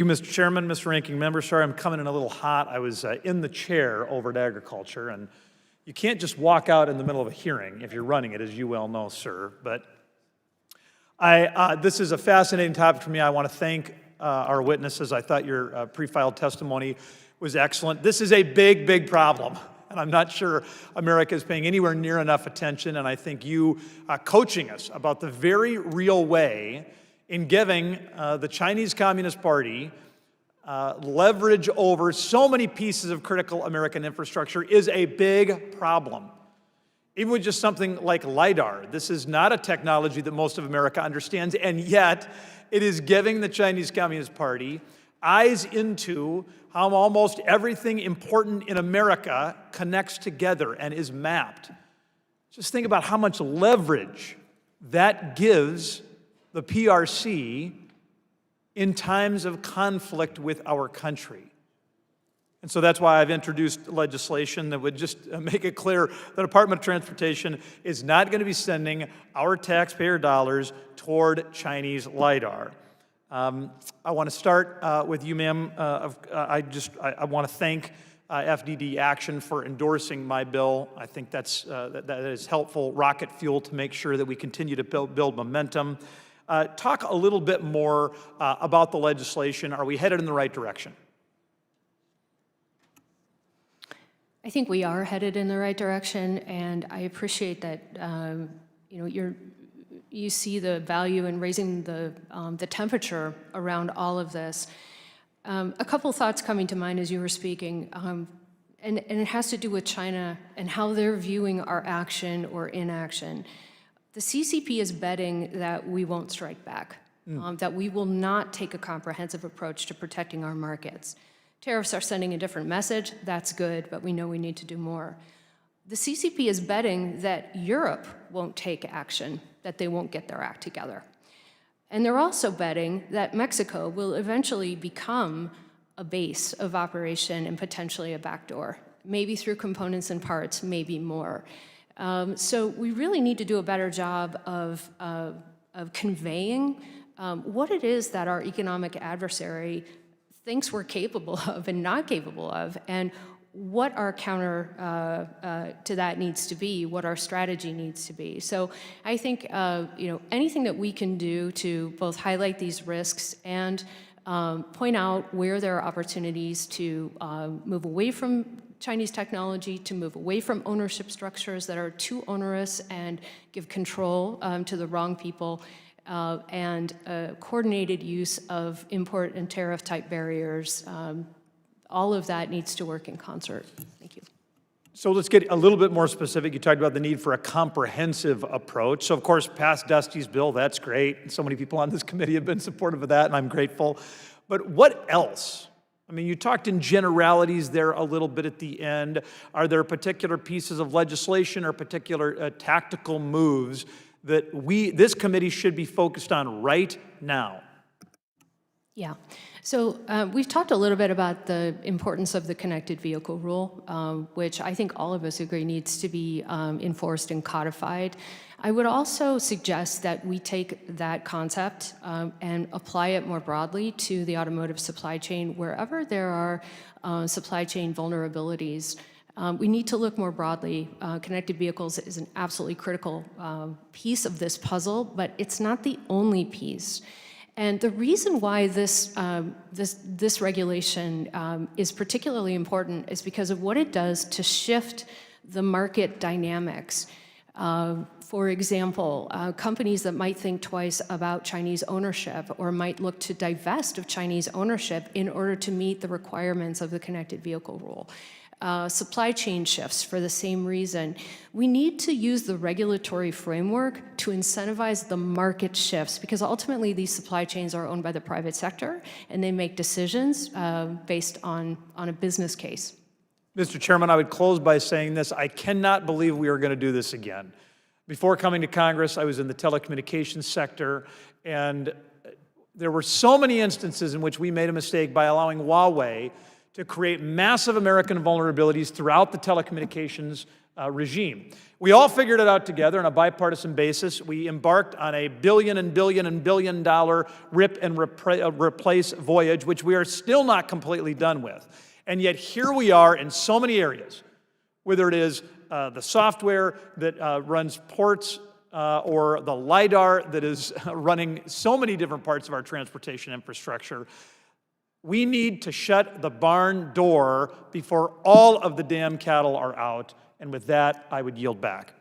You, Mr. Chairman, Mr. Ranking Member, sorry I'm coming in a little hot. I was in the chair over at Agriculture, and you can't just walk out in the middle of a hearing if you're running it, as you well know, sir. But this is a fascinating topic for me. I want to thank our witnesses. I thought your pre-filed testimony was excellent. This is a big, big problem, and I'm not sure America is paying anywhere near enough attention, and I think you coaching us about the very real way in giving the Chinese Communist Party leverage over so many pieces of critical American infrastructure is a big problem. Even with just something like LiDAR, this is not a technology that most of America understands, and yet it is giving the Chinese Communist Party eyes into how almost everything important in America connects together and is mapped. Just think about how much leverage that gives the PRC in times of conflict with our country. And so that's why I've introduced legislation that would just make it clear the Department of Transportation is not going to be sending our taxpayer dollars toward Chinese LiDAR. I want to start with you, ma'am. I want to thank FDD Action for endorsing my bill. I think that is helpful rocket fuel to make sure that we continue to build momentum. Talk a little bit more about the legislation. Are we headed in the right direction? I think we are headed in the right direction, and I appreciate that you see the value in raising the temperature around all of this. A couple thoughts coming to mind as you were speaking, and it has to do with China and how they're viewing our action or inaction. The CCP is betting that we won't strike back, that we will not take a comprehensive approach to protecting our markets. Tariffs are sending a different message. That's good, but we know we need to do more. The CCP is betting that Europe won't take action, that they won't get their act together. And they're also betting that Mexico will eventually become a base of operation and potentially a backdoor, maybe through components and parts, maybe more. So we really need to do a better job of conveying what it is that our economic adversary thinks we're capable of and not capable of, and what our counter to that needs to be, what our strategy needs to be. So I think anything that we can do to both highlight these risks and point out where there are opportunities to move away from Chinese technology, to move away from ownership structures that are too onerous and give control to the wrong people, and coordinated use of import and tariff type barriers. All of that needs to work in concert. Thank you. So let's get a little bit more specific. You talked about the need for a comprehensive approach. So of course, pass Dusty's bill, that's great. So many people on this committee have been supportive of that, and I'm grateful. But what else? I mean, you talked in generalities there a little bit at the end. Are there particular pieces of legislation or particular tactical moves that this committee should be focused on right now? Yeah. So we've talked a little bit about the importance of the connected vehicle rule, which I think all of us agree needs to be enforced and codified. I would also suggest that we take that concept and apply it more broadly to the automotive supply chain. Wherever there are supply chain vulnerabilities, we need to look more broadly. Connected vehicles is an absolutely critical piece of this puzzle, but it's not the only piece. And the reason why this regulation is particularly important is because of what it does to shift the market dynamics. For example, companies that might think twice about Chinese ownership or might look to divest of Chinese ownership in order to meet the requirements of the connected vehicle rule. Supply chain shifts for the same reason. We need to use the regulatory framework to incentivize the market shifts, because ultimately these supply chains are owned by the private sector and they make decisions based on a business case. Mr. Chairman, I would close by saying this. I cannot believe we are going to do this again. Before coming to Congress, I was in the telecommunications sector, and there were so many instances in which we made a mistake by allowing Huawei to create massive American vulnerabilities throughout the telecommunications regime. We all figured it out together on a bipartisan basis. We embarked on a billion dollar rip and replace voyage, which we are still not completely done with. And yet here we are in so many areas, whether it is the software that runs ports or the LiDAR that is running so many different parts of our transportation infrastructure. We need to shut the barn door before all of the damn cattle are out. And with that, I would yield back.